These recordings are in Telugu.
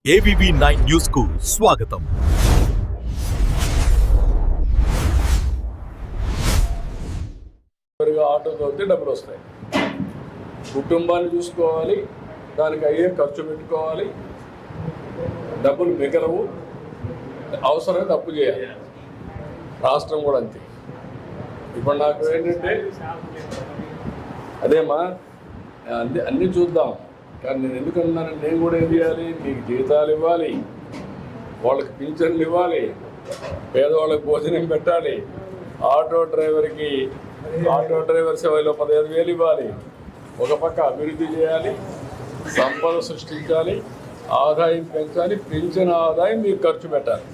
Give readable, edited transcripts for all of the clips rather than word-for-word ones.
AVV9 న్యూస్ కు స్వాగతం. ఆటో తోలితే డబ్బులు వస్తాయి. కుటుంబాన్ని చూసుకోవాలి, దానికి అయ్యే ఖర్చు పెట్టుకోవాలి, డబ్బులు మిగలవు, అవసరమైతే అప్పు చేయాలి. రాష్ట్రం కూడా అంతే. ఇప్పుడు నాకు ఏంటంటే అదేమా అన్నీ చూద్దాం, కానీ నేను ఎందుకన్నానంటే నేను కూడా ఏం చేయాలి, మీకు జీతాలు ఇవ్వాలి, వాళ్ళకి పింఛన్లు ఇవ్వాలి, పేదవాళ్ళకి భోజనం పెట్టాలి, ఆటో డ్రైవర్ సేవలో 15,000 ఇవ్వాలి, ఒక పక్క అభివృద్ధి చేయాలి, సంపద సృష్టించాలి, ఆదాయం పెంచాలి, పెంచిన ఆదాయం మీరు ఖర్చు పెట్టాలి.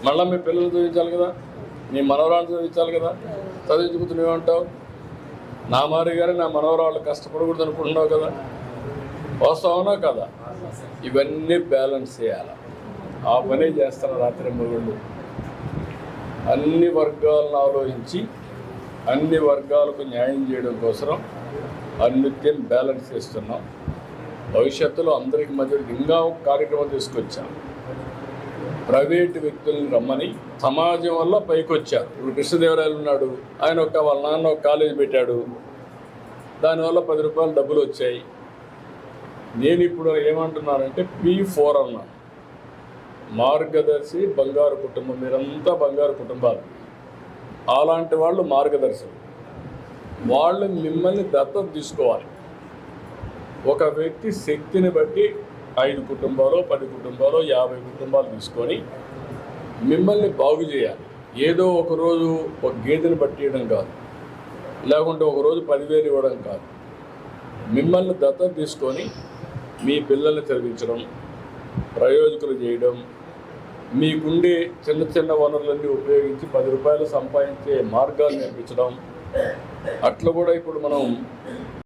మళ్ళీ మీ పిల్లలు చదివించాలి కదా, మీ మనవరాళ్ళు చదివించాలి కదా. చదివించుకుంటూ ఏమంటావు, నా మారి గారు నా మనవరాళ్ళు కష్టపడకూడదు అనుకుంటున్నావు కదా, వాస్తవనా కదా. ఇవన్నీ బ్యాలెన్స్ చేయాలి. ఆ పనే చేస్తాను రాత్రి మరుగుళ్ళు. అన్ని వర్గాలను ఆలోచించి అన్ని వర్గాలకు న్యాయం చేయడం కోసం అన్నిత్యం బ్యాలెన్స్ చేస్తున్నాం. భవిష్యత్తులో అందరికి మధ్య ఇంకా ఒక కార్యక్రమం తీసుకొచ్చాం. ప్రైవేటు వ్యక్తులను రమ్మని సమాజం వల్ల పైకి వచ్చారు. ఇప్పుడు కృష్ణదేవరాయలు ఉన్నాడు, ఆయన వాళ్ళ నాన్న ఒక కాలేజీ పెట్టాడు, దానివల్ల 10 రూపాయలు డబ్బులు వచ్చాయి. నేను ఇప్పుడు ఏమంటున్నానంటే P4 అన్నా, మార్గదర్శి బంగారు కుటుంబం. మీరంతా బంగారు కుటుంబాలు, అలాంటి వాళ్ళు మార్గదర్శులు. వాళ్ళు మిమ్మల్ని దత్తత తీసుకోవాలి. ఒక వ్యక్తి శక్తిని బట్టి 5 కుటుంబాలు, 10 కుటుంబాలు, 50 కుటుంబాలు తీసుకొని మిమ్మల్ని బాగు చేయాలి. ఏదో ఒకరోజు ఒక గేదెని పట్టియడం కాదు, లేకుంటే ఒకరోజు 10,000 ఇవ్వడం కాదు. మిమ్మల్ని దత్తత తీసుకొని మీ పిల్లల్ని చదివించడం, ప్రయోజకులు చేయడం, మీకుండే చిన్న చిన్న వనరులన్నీ ఉపయోగించి 10 రూపాయలు సంపాదించే మార్గాలు నేర్పించడం. అట్లా కూడా ఇప్పుడు మనం